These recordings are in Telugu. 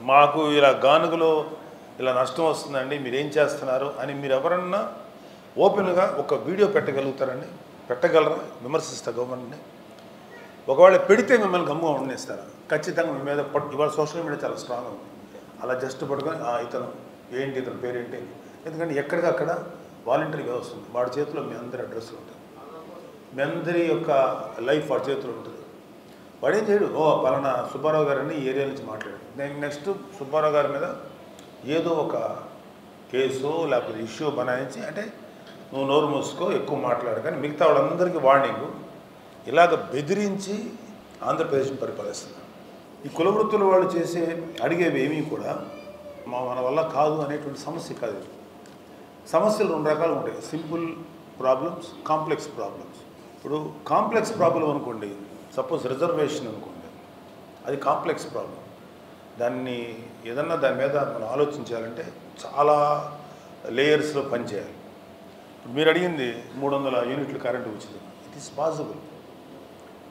మాకు ఇలా గానుగలో ఇలా నష్టం వస్తుందండి, మీరేం చేస్తున్నారు అని మీరు ఎవరన్నా ఓపెన్గా ఒక వీడియో పెట్టగలుగుతారండి? పెట్టగలరా? విమర్శిస్తా గవర్నమెంట్ని. ఒకవేళ పెడితే మిమ్మల్ని గమ్ముగా ఉండేస్తారా? ఖచ్చితంగా మీ మీద ఇవాళ సోషల్ మీడియా చాలా స్ట్రాంగ్ ఉంది. అలా జస్ట్ పట్టుకొని ఇతను ఏంటి, ఇతని పేరేంటి, ఎందుకంటే ఎక్కడికక్కడ వాలంటరీ వ్యవస్థ ఉంది. వాడి చేతిలో మీ అందరి అడ్రస్లు ఉంటుంది, మీ అందరి యొక్క లైఫ్ వాడి చేతిలో ఉంటుంది. వాడేం చేయడు, పలానా సుబ్బారావు గారిని ఈ ఏరియా నుంచి మాట్లాడాడు, నేను నెక్స్ట్ సుబ్బారావు గారి మీద ఏదో ఒక కేసు లేకపోతే ఇష్యూ బనాయించి, అంటే నువ్వు నోరు మూసుకో, ఎక్కువ మాట్లాడు, కానీ మిగతా వాళ్ళందరికీ వార్నింగ్ ఇలాగ బెదిరించి ఆంధ్రప్రదేశ్ని పరిపాలిస్తున్నారు. ఈ కులవృత్తుల వాళ్ళు చేసే అడిగేవి ఏమీ కూడా మన వల్ల కాదు అనేటువంటి సమస్య కాదు. సమస్యలు రెండు రకాలు ఉంటాయి, సింపుల్ ప్రాబ్లమ్స్, కాంప్లెక్స్ ప్రాబ్లమ్స్. ఇప్పుడు కాంప్లెక్స్ ప్రాబ్లం అనుకోండి, సపోజ్ రిజర్వేషన్ అనుకోండి, అది కాంప్లెక్స్ ప్రాబ్లం. దాన్ని ఏదన్నా దాని మీద మనం ఆలోచించాలంటే చాలా లేయర్స్లో పనిచేయాలి. ఇప్పుడు మీరు అడిగింది 300 యూనిట్లు కరెంటు ఉచితం, ఇట్ ఈస్ పాసిబుల్.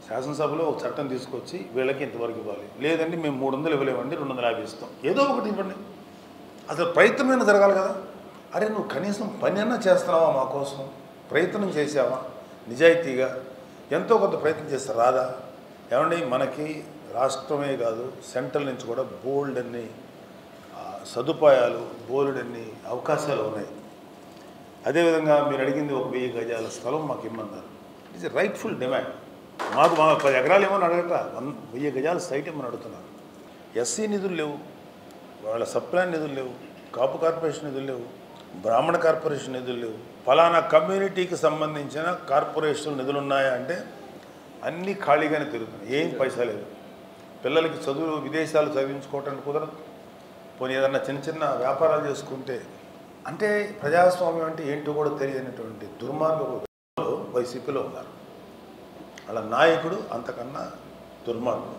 శాసనసభలో ఒక చట్టం తీసుకొచ్చి వీళ్ళకి ఇంతవరకు ఇవ్వాలి, లేదండి మేము 300 ఇవ్వలేమండి, 250 ఇస్తాం, ఏదో ఒకటి ఇవ్వండి. అసలు ప్రయత్నమైనా జరగాలి కదా. అరే నువ్వు కనీసం పని అన్నా చేస్తున్నావా, మా కోసం ప్రయత్నం చేసావా, నిజాయితీగా ఎంతో కొంత ప్రయత్నం చేస్తే రాదా? ఏమండి మనకి రాష్ట్రమే కాదు సెంట్రల్ నుంచి కూడా బోల్డ్ అన్ని సదుపాయాలు, బోల్డ్ అన్ని అవకాశాలు ఉన్నాయి. అదేవిధంగా మీరు అడిగింది ఒక 1000 గజాల స్థలం మాకు ఇమ్మన్నారు, ఇట్ ఈస్ రైట్ఫుల్ డిమాండ్. మాకు 10 ఎకరాలు ఏమని అడగట్రా, 1000 గజాల సైట్ ఏమని అడుగుతున్నారు. ఎస్సీ నిధులు లేవు, వాళ్ళ సప్లాన్ నిధులు లేవు, కాపు కార్పొరేషన్ నిధులు లేవు, బ్రాహ్మణ కార్పొరేషన్ నిధులు లేవు, ఫలానా కమ్యూనిటీకి సంబంధించిన కార్పొరేషన్ నిధులు ఉన్నాయా అంటే అన్నీ ఖాళీగానే తిరుగుతున్నాయి, ఏం పైసా లేదు. పిల్లలకి చదువు విదేశాలు చదివించుకోవటానికి కుదరదు. పోనీ ఏదన్నా చిన్న చిన్న వ్యాపారాలు చేసుకుంటే, అంటే ప్రజాస్వామ్యం అంటే ఏంటో కూడా తెలియనటువంటి దుర్మార్గపు వైసీపీలో ఉన్నారు. అలా నాయకుడు అంతకన్నా దుర్మార్గుడు.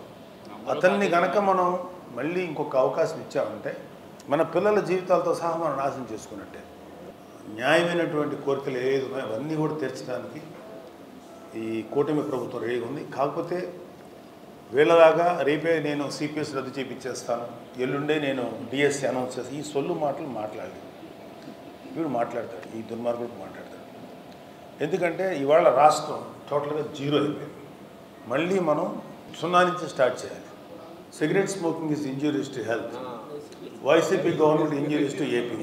అతన్ని కనుక మనం మళ్ళీ ఇంకొక అవకాశం ఇచ్చామంటే మన పిల్లల జీవితాలతో సహా మనం నాశనం చేసుకున్నట్టే. న్యాయమైనటువంటి కోరికలు ఏది ఉన్నాయో అవన్నీ కూడా తీర్చడానికి ఈ కూటమి ప్రభుత్వం రెడీగా ఉంది. కాకపోతే వీళ్ళలాగా రేపే నేను సిపిఎస్ రద్దు చేయించేస్తాను, ఎల్లుండే నేను డిఎస్సి అనౌన్స్ చేస్తాను, ఈ సొల్లు మాటలు మాట్లాడలేదు. వీడు మాట్లాడతాడు, ఈ దుర్మార్గుడు మాట్లాడతాడు. ఎందుకంటే ఇవాళ రాష్ట్రం టోటల్గా జీరో అయిపోయింది. మళ్ళీ మనం 0 నుంచి స్టార్ట్ చేయాలి. Cigarette smoking is injurious to health, YCP government injurious to AP.